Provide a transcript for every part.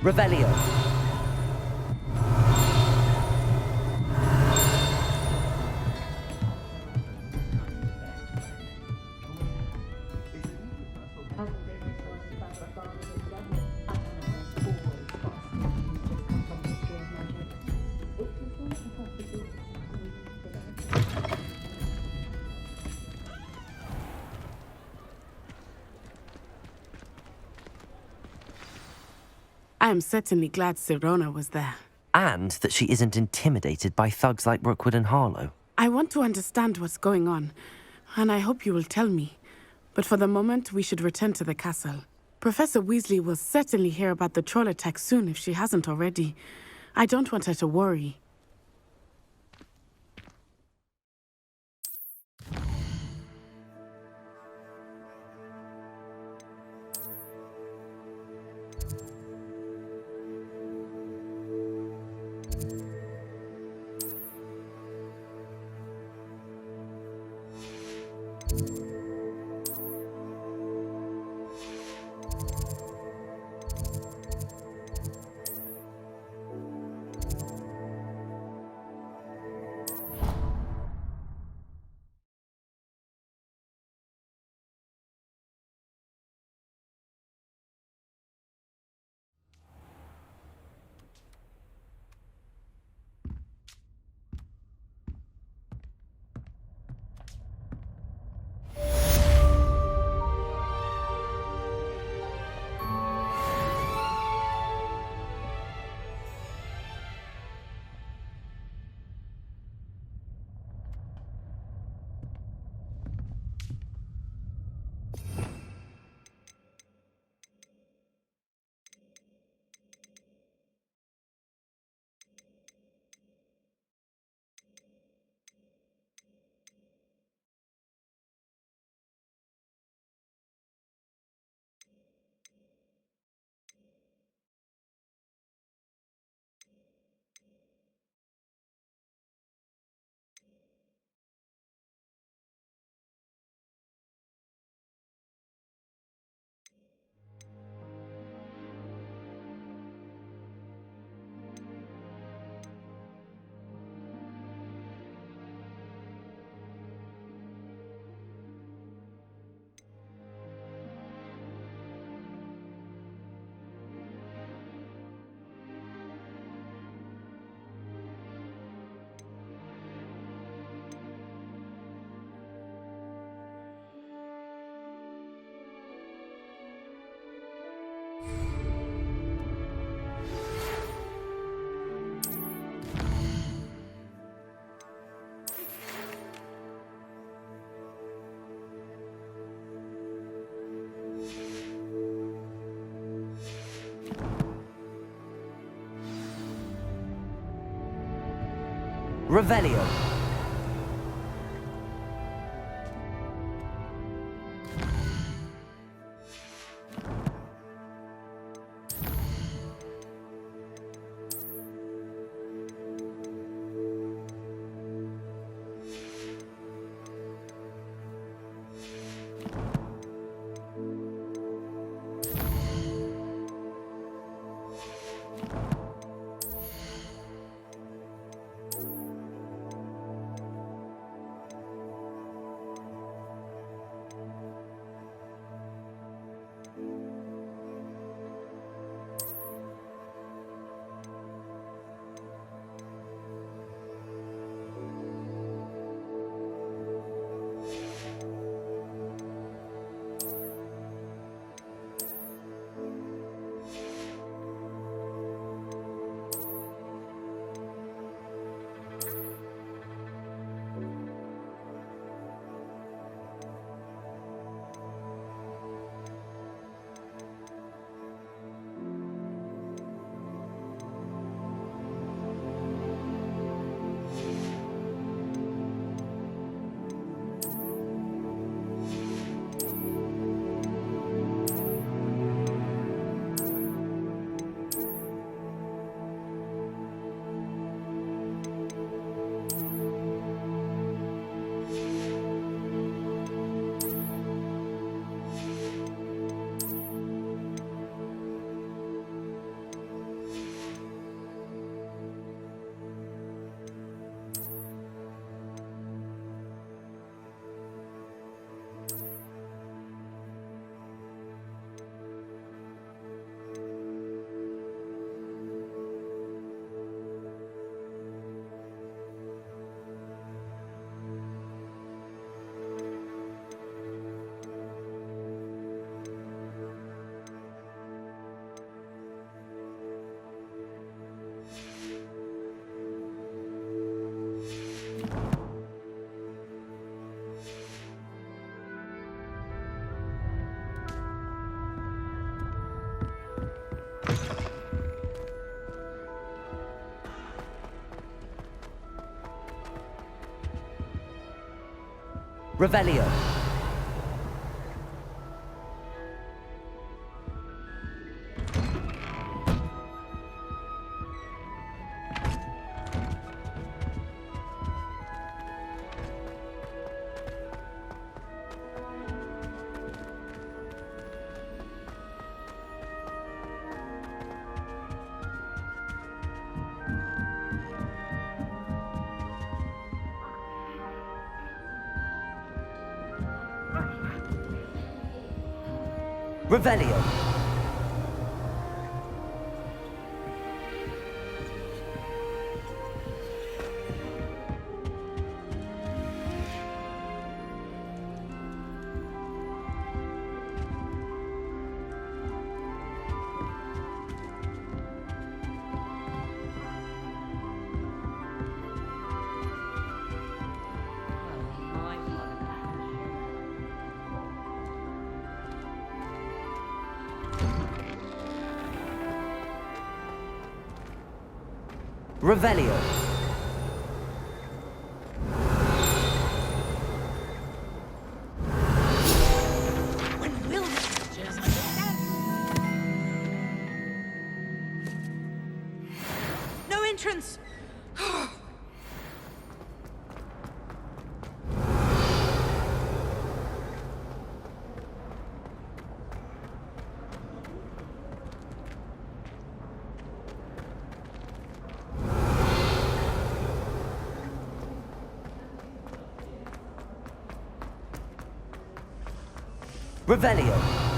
Revelio. I am certainly glad Sirona was there. And that she isn't intimidated by thugs like Rookwood and Harlow. I want to understand what's going on, and I hope you will tell me. But for the moment, we should return to the castle. Professor Weasley will certainly hear about the troll attack soon if she hasn't already. I don't want her to worry. Revelio. Revelio. Revelio. Revelio. When will just understand? No entrance! Revelio.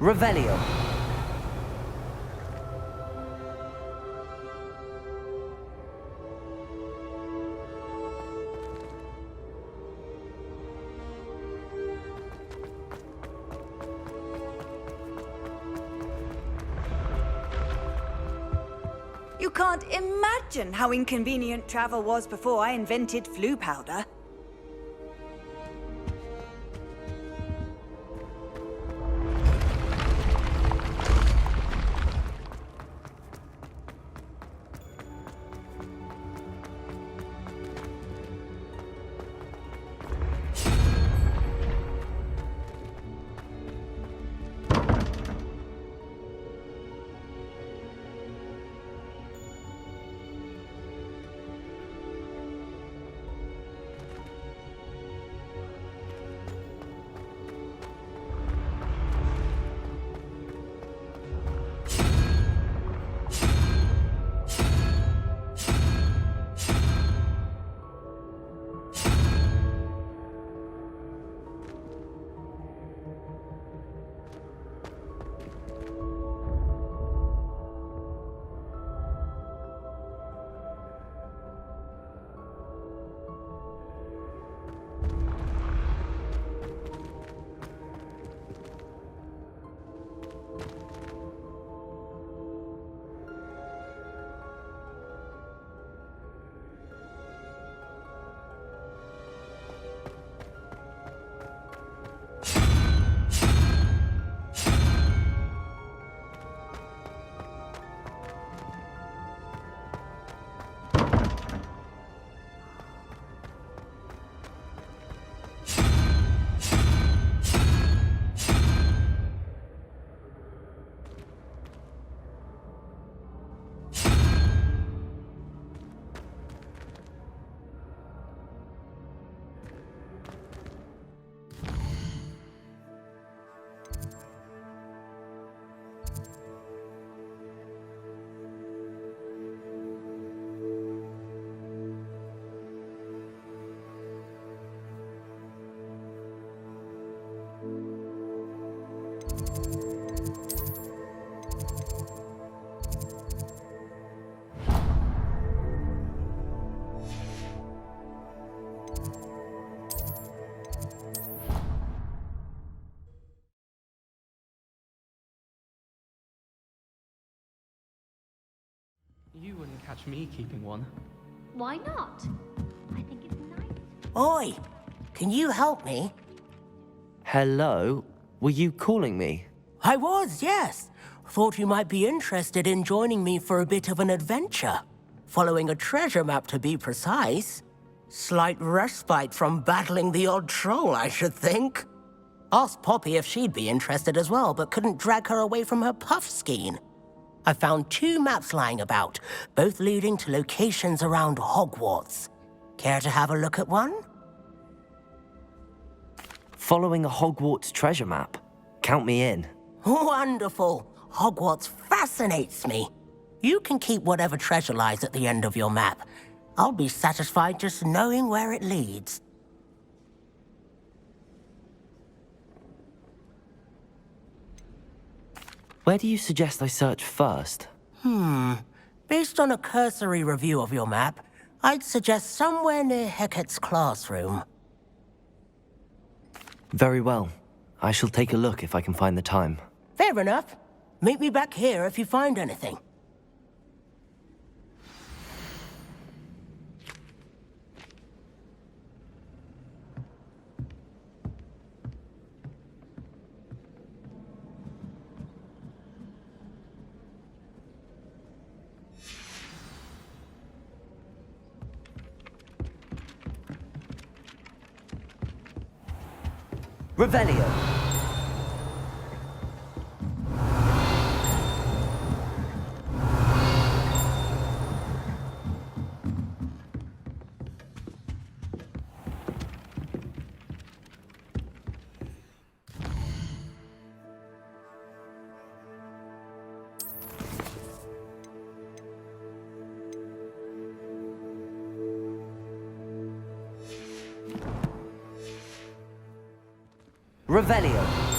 Revelio. You can't imagine how inconvenient travel was before I invented flu powder. You wouldn't catch me keeping one. Why not? I think it's nice. Oi! Can you help me? Hello? Were you calling me? I was, yes. Thought you might be interested in joining me for a bit of an adventure. Following a treasure map, to be precise. Slight respite from battling the odd troll, I should think. Asked Poppy if she'd be interested as well, but couldn't drag her away from her puff skein. I found 2 maps lying about, both leading to locations around Hogwarts. Care to have a look at one? Following a Hogwarts treasure map? Count me in. Wonderful. Hogwarts fascinates me. You can keep whatever treasure lies at the end of your map. I'll be satisfied just knowing where it leads. Where do you suggest I search first? Based on a cursory review of your map, I'd suggest somewhere near Hecat's classroom. Very well. I shall take a look if I can find the time. Fair enough. Meet me back here if you find anything. Revelio! Revelio.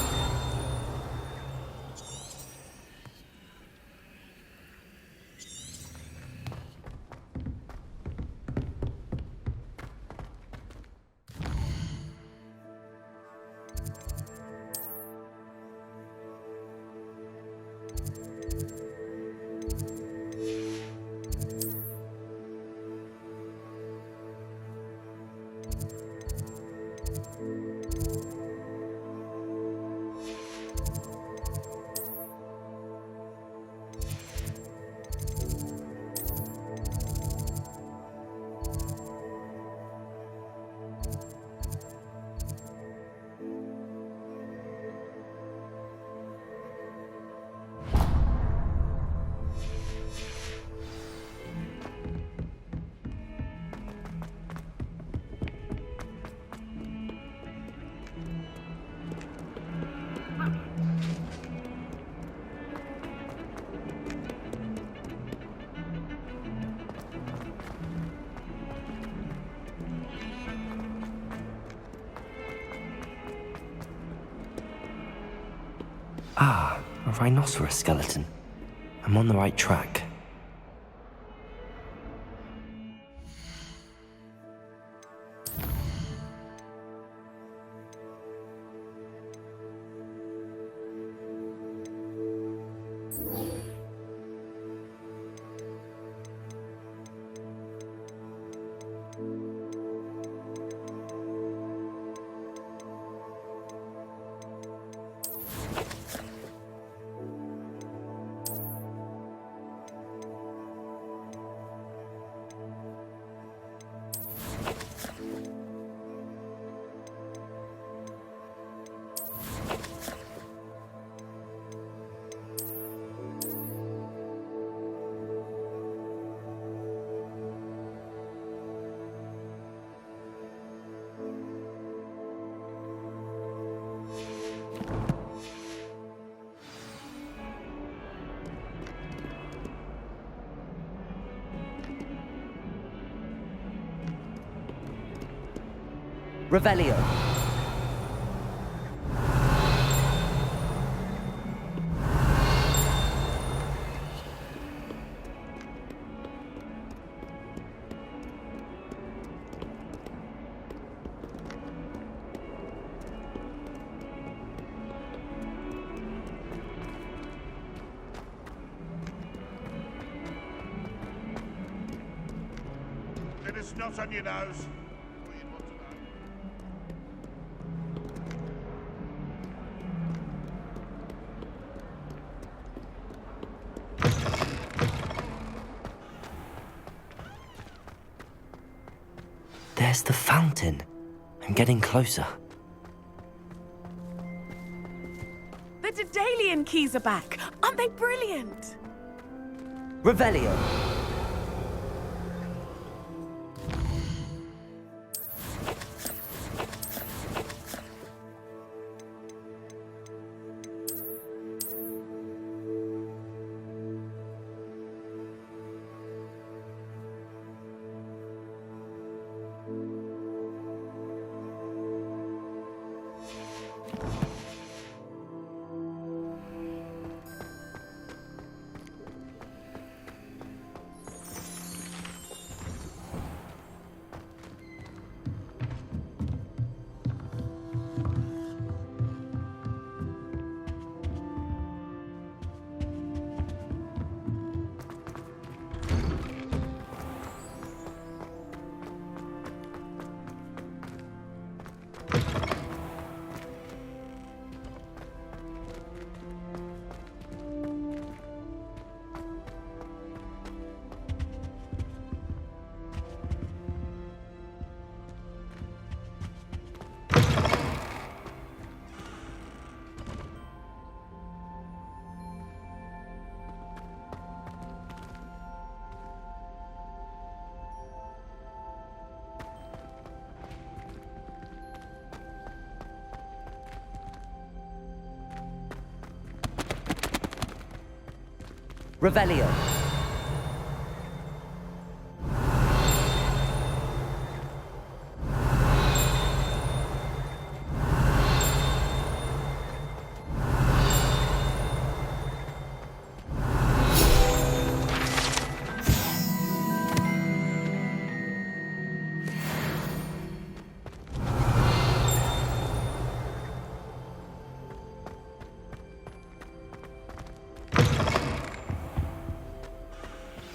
Ah, a rhinoceros skeleton. I'm on the right track. Revelio. a snot on your nose. Thought you'd want to know. There's the fountain. I'm getting closer. The Daedalian keys are back. Aren't they brilliant? Revelio. Revelio.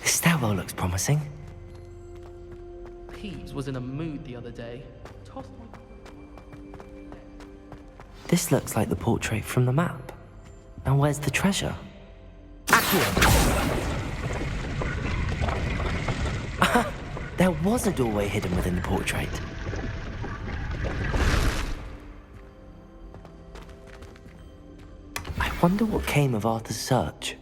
This stairwell looks promising. Peeves was in a mood the other day. Tossed my... This looks like the portrait from the map. Now where's the treasure? Aha! There was a doorway hidden within the portrait. I wonder what came of Arthur's search.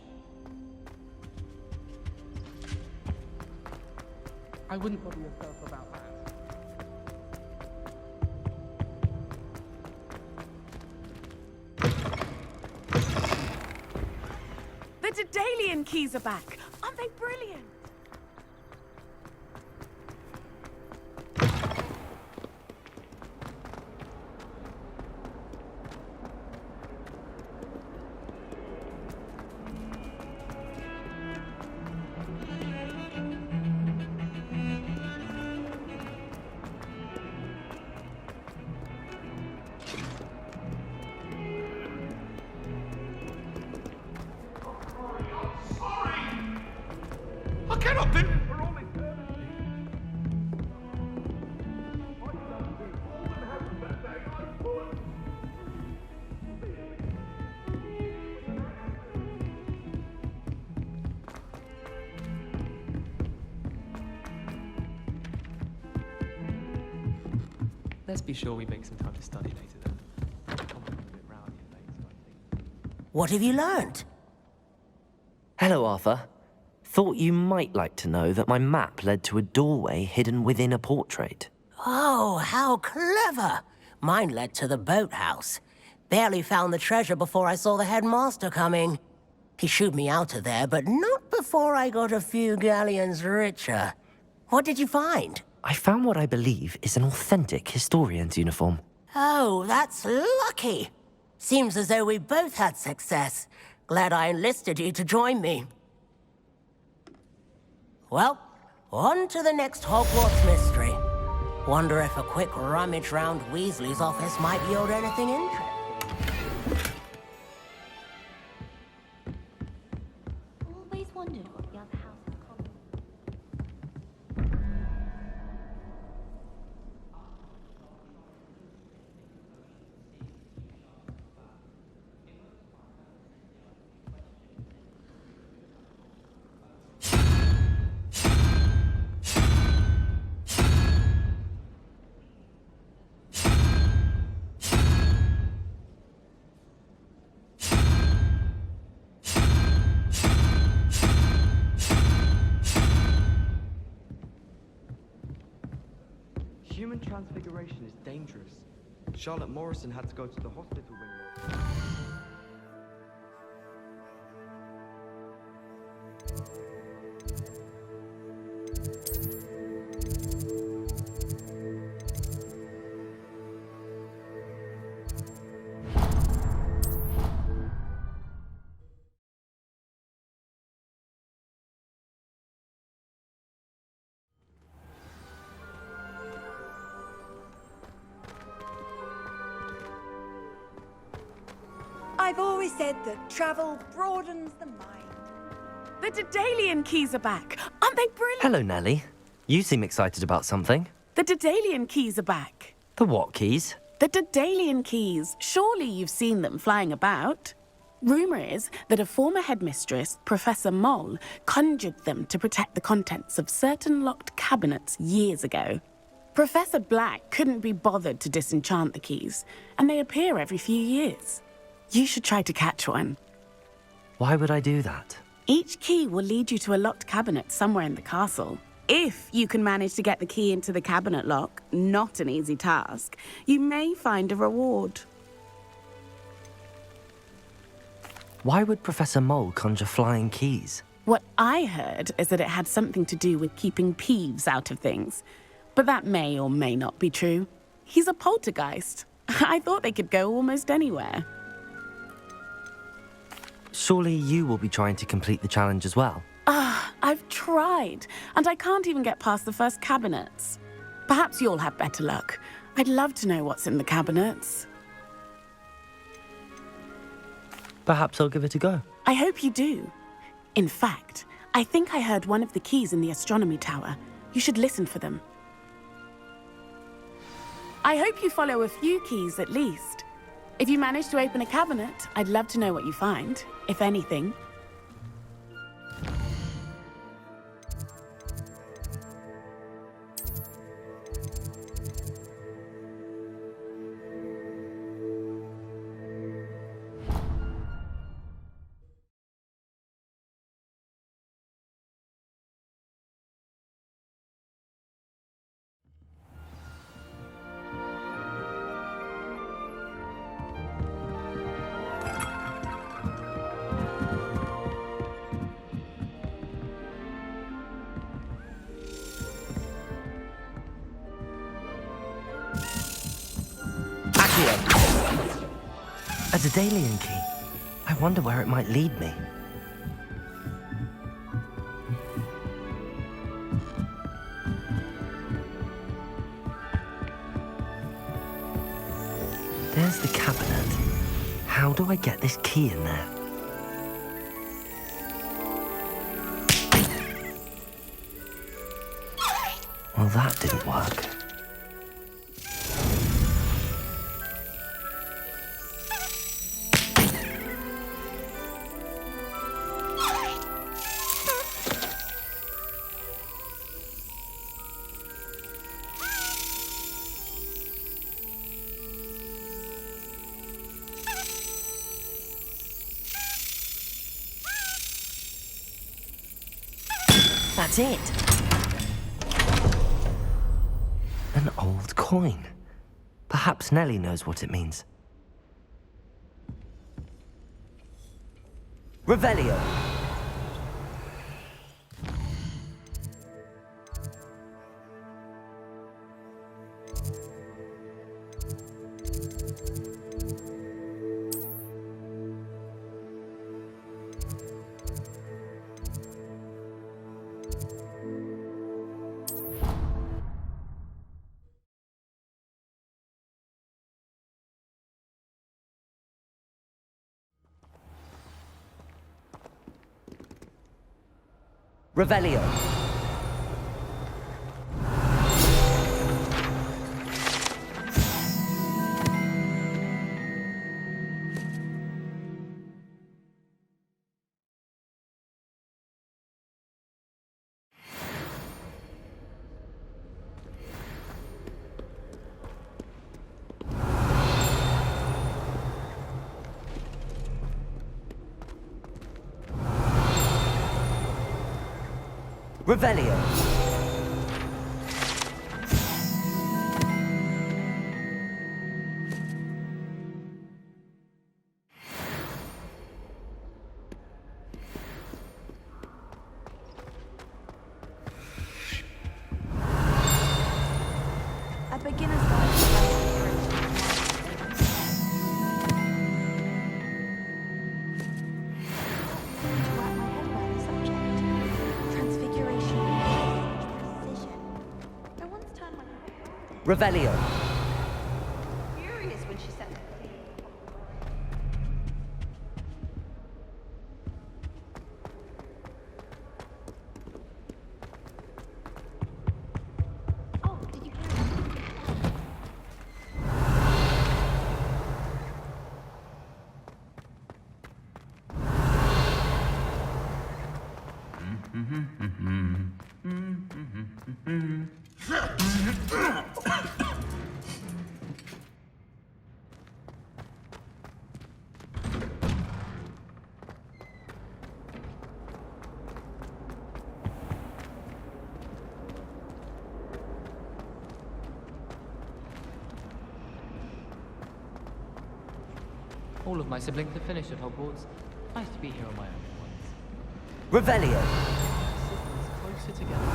I wouldn't bother yourself about that. The Daedalian keys are back. Aren't they brilliant? I cannot do this for all eternity. Let's be sure we make some time to study later then. I'm a bit rowdy and late, so I think. What have you learned? Hello, Arthur. Thought you might like to know that my map led to a doorway hidden within a portrait. Oh, how clever! Mine led to the boathouse. Barely found the treasure before I saw the headmaster coming. He shooed me out of there, but not before I got a few galleons richer. What did you find? I found what I believe is an authentic historian's uniform. Oh, that's lucky. Seems as though we both had success. Glad I enlisted you to join me. Well, on to the next Hogwarts mystery. Wonder if a quick rummage round Weasley's office might yield anything interesting. Always wondered what the other house in common. dangerous. Charlotte Morrison had to go to the hospital when... I've always said that travel broadens the mind. The Daedalian keys are back. Aren't they brilliant? Hello, Nellie. You seem excited about something. The Daedalian keys are back. The what keys? The Daedalian keys. Surely you've seen them flying about. Rumour is that a former headmistress, Professor Moll, conjured them to protect the contents of certain locked cabinets years ago. Professor Black couldn't be bothered to disenchant the keys, and they appear every few years. You should try to catch one. Why would I do that? Each key will lead you to a locked cabinet somewhere in the castle. If you can manage to get the key into the cabinet lock, not an easy task, you may find a reward. Why would Professor Mole conjure flying keys? What I heard is that it had something to do with keeping Peeves out of things. But that may or may not be true. He's a poltergeist. I thought they could go almost anywhere. Surely you will be trying to complete the challenge as well. I've tried, and I can't even get past the first cabinets. Perhaps you'll have better luck. I'd love to know what's in the cabinets. Perhaps I'll give it a go. I hope you do. In fact, I think I heard one of the keys in the astronomy tower. You should listen for them. I hope you follow a few keys at least. If you manage to open a cabinet, I'd love to know what you find, if anything. A Daedalian key. I wonder where it might lead me. There's the cabinet. How do I get this key in there? Well, that didn't work. That's it. An old coin. Perhaps Nellie knows what it means. Revelio. Revelio. Revelio. Revelio. Furious when she said it. Oh, did you hear that? All of my siblings have finished at Hogwarts. Nice to be here on my own once. Revelio. Siblings closer together.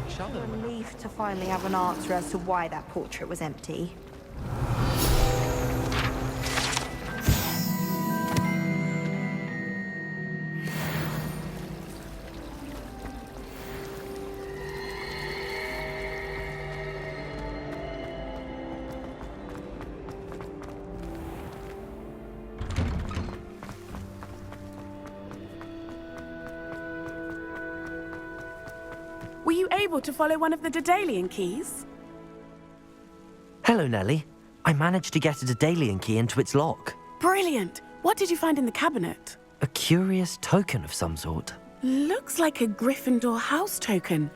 Each other. Relief to finally have an answer as to why that portrait was empty. Were you able to follow one of the Daedalian keys? Hello, Nellie. I managed to get a Daedalian key into its lock. Brilliant! What did you find in the cabinet? A curious token of some sort. Looks like a Gryffindor house token.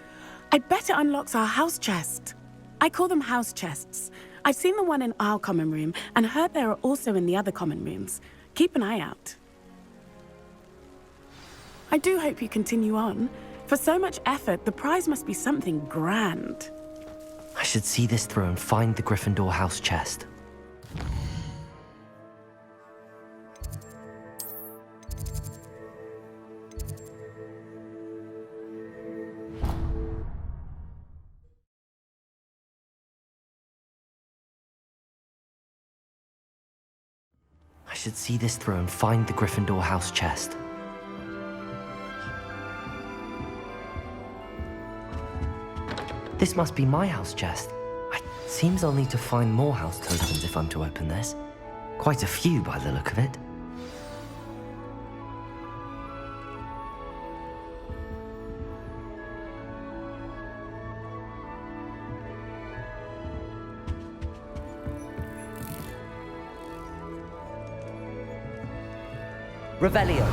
I bet it unlocks our house chest. I call them house chests. I've seen the one in our common room and heard there are also in the other common rooms. Keep an eye out. I do hope you continue on. For so much effort, the prize must be something grand. I should see this through and find the Gryffindor house chest. I should see this through and find the Gryffindor house chest. This must be my house chest. Seems I'll need to find more house tokens if I'm to open this. Quite a few by the look of it. Revelio.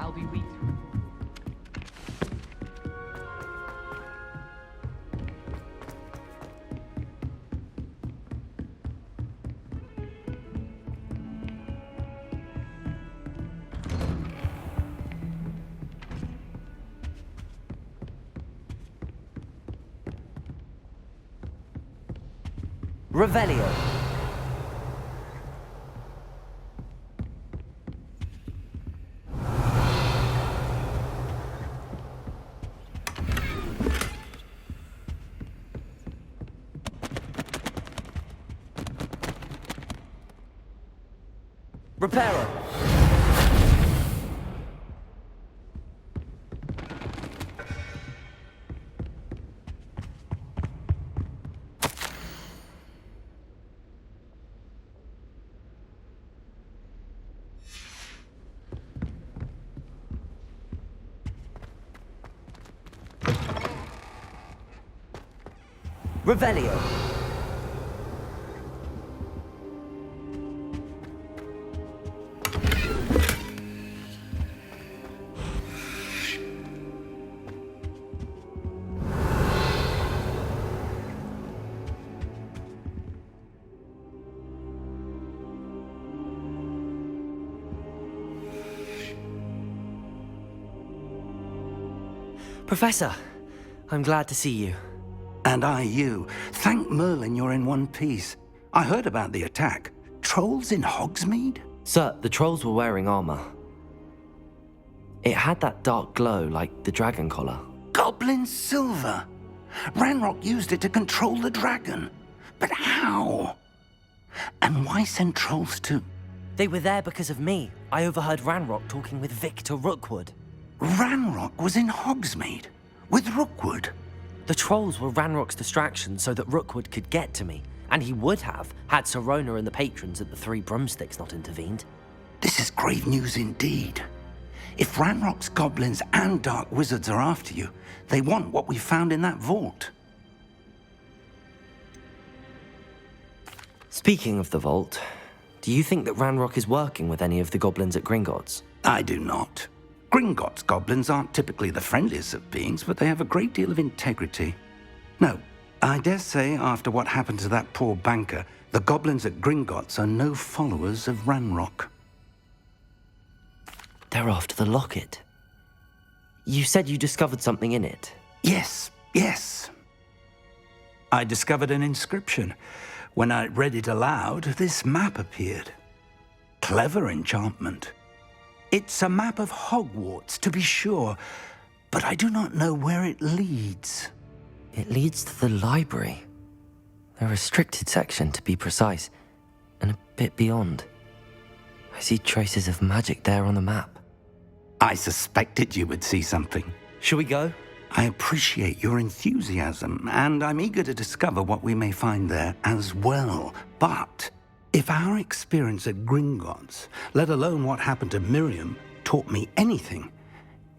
That'll be week 3. Revelio. Reparo. Revelio. Professor, I'm glad to see you. And I you. Thank Merlin you're in one piece. I heard about the attack. Trolls in Hogsmeade? Sir, the trolls were wearing armor. It had that dark glow like the dragon collar. Goblin silver! Ranrock used it to control the dragon. But how? And why send trolls to... They were there because of me. I overheard Ranrock talking with Victor Rookwood. Ranrock was in Hogsmeade? With Rookwood? The trolls were Ranrock's distraction so that Rookwood could get to me, and he would have had Sirona and the patrons at the Three Broomsticks not intervened. This is grave news indeed. If Ranrock's goblins and dark wizards are after you, they want what we found in that vault. Speaking of the vault, do you think that Ranrock is working with any of the goblins at Gringotts? I do not. Gringotts goblins aren't typically the friendliest of beings, but they have a great deal of integrity. No, I dare say after what happened to that poor banker, the goblins at Gringotts are no followers of Ranrock. They're after the locket. You said you discovered something in it. Yes. I discovered an inscription. When I read it aloud, this map appeared. Clever enchantment. It's a map of Hogwarts, to be sure, but I do not know where it leads. It leads to the library. A restricted section, to be precise, and a bit beyond. I see traces of magic there on the map. I suspected you would see something. Shall we go? I appreciate your enthusiasm, and I'm eager to discover what we may find there as well. But if our experience at Gringotts, let alone what happened to Miriam, taught me anything,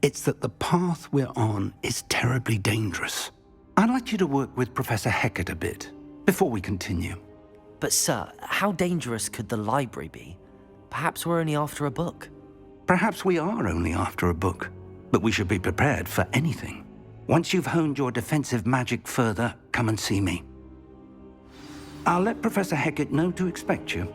it's that the path we're on is terribly dangerous. I'd like you to work with Professor Hecat a bit before we continue. But sir, how dangerous could the library be? Perhaps we're only after a book. Perhaps we are only after a book, but we should be prepared for anything. Once you've honed your defensive magic further, come and see me. I'll let Professor Hecat know to expect you.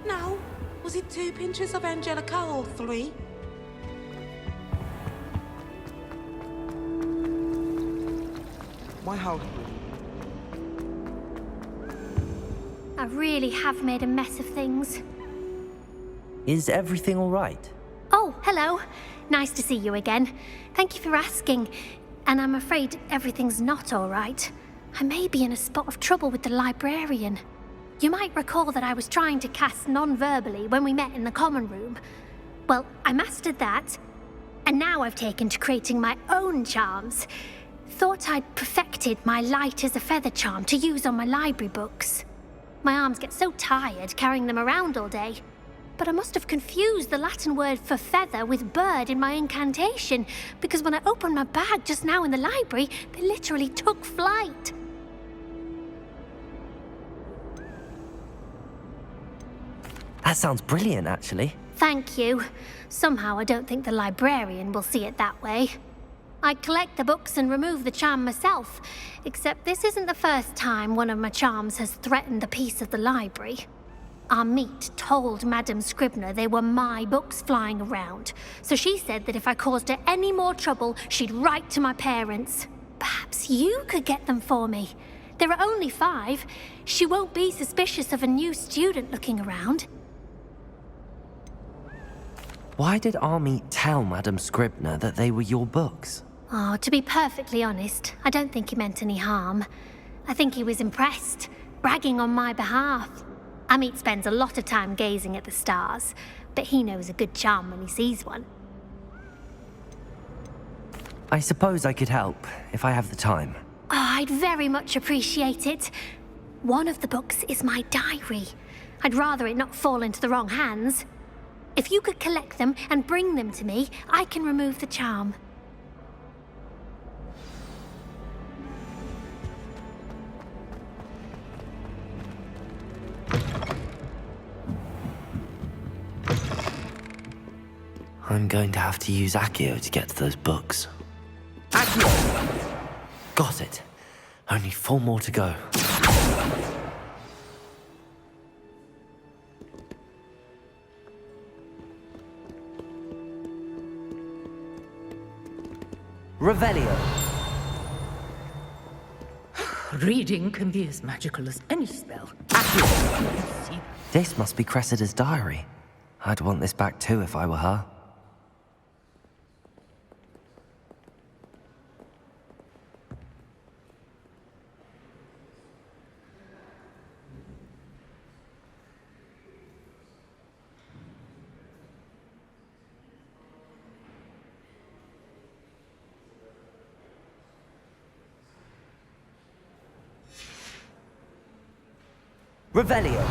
No. Was it 2 pinches of Angelica or 3? My house. I really have made a mess of things. Is everything all right? Oh, hello. Nice to see you again. Thank you for asking. And I'm afraid everything's not all right. I may be in a spot of trouble with the librarian. You might recall that I was trying to cast non-verbally when we met in the common room. Well, I mastered that, and now I've taken to creating my own charms. Thought I'd perfected my light as a feather charm to use on my library books. My arms get so tired carrying them around all day. But I must have confused the Latin word for feather with bird in my incantation, because when I opened my bag just now in the library, they literally took flight. That sounds brilliant, actually. Thank you. Somehow I don't think the librarian will see it that way. I collect the books and remove the charm myself, except this isn't the first time one of my charms has threatened the peace of the library. Our meet told Madame Scribner they were my books flying around, so she said that if I caused her any more trouble, she'd write to my parents. Perhaps you could get them for me. There are only 5. She won't be suspicious of a new student looking around. Why did Army tell Madame Scribner that they were your books? Oh, to be perfectly honest, I don't think he meant any harm. I think he was impressed, bragging on my behalf. Amit spends a lot of time gazing at the stars, but he knows a good charm when he sees one. I suppose I could help, if I have the time. Oh, I'd very much appreciate it. One of the books is my diary. I'd rather it not fall into the wrong hands. If you could collect them and bring them to me, I can remove the charm. I'm going to have to use Accio to get to those books. Accio! Got it. Only 4 more to go. Revelio. Reading can be as magical as any spell. Accio! This must be Cressida's diary. I'd want this back too if I were her. Revelio.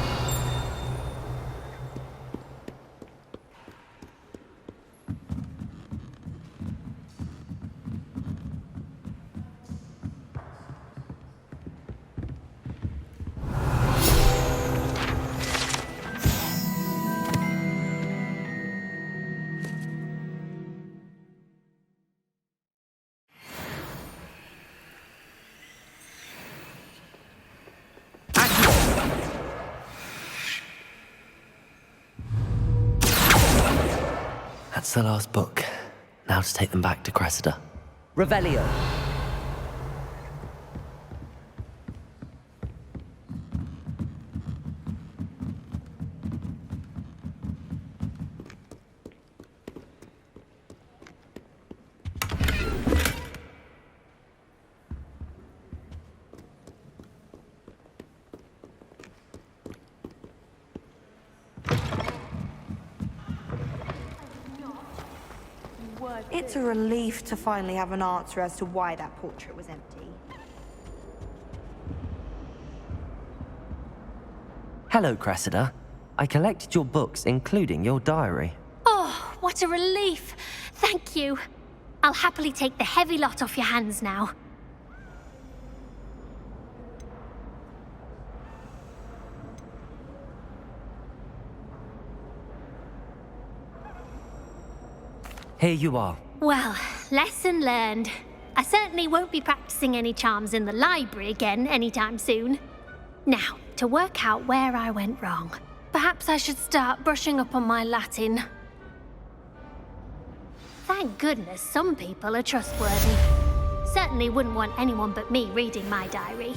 That's the last book. Now to take them back to Cressida. Revelio. It's a relief to finally have an answer as to why that portrait was empty. Hello, Cressida. I collected your books, including your diary. Oh, what a relief. Thank you. I'll happily take the heavy lot off your hands now. Here you are. Well, lesson learned. I certainly won't be practicing any charms in the library again anytime soon. Now, to work out where I went wrong. Perhaps I should start brushing up on my Latin. Thank goodness some people are trustworthy. Certainly wouldn't want anyone but me reading my diary.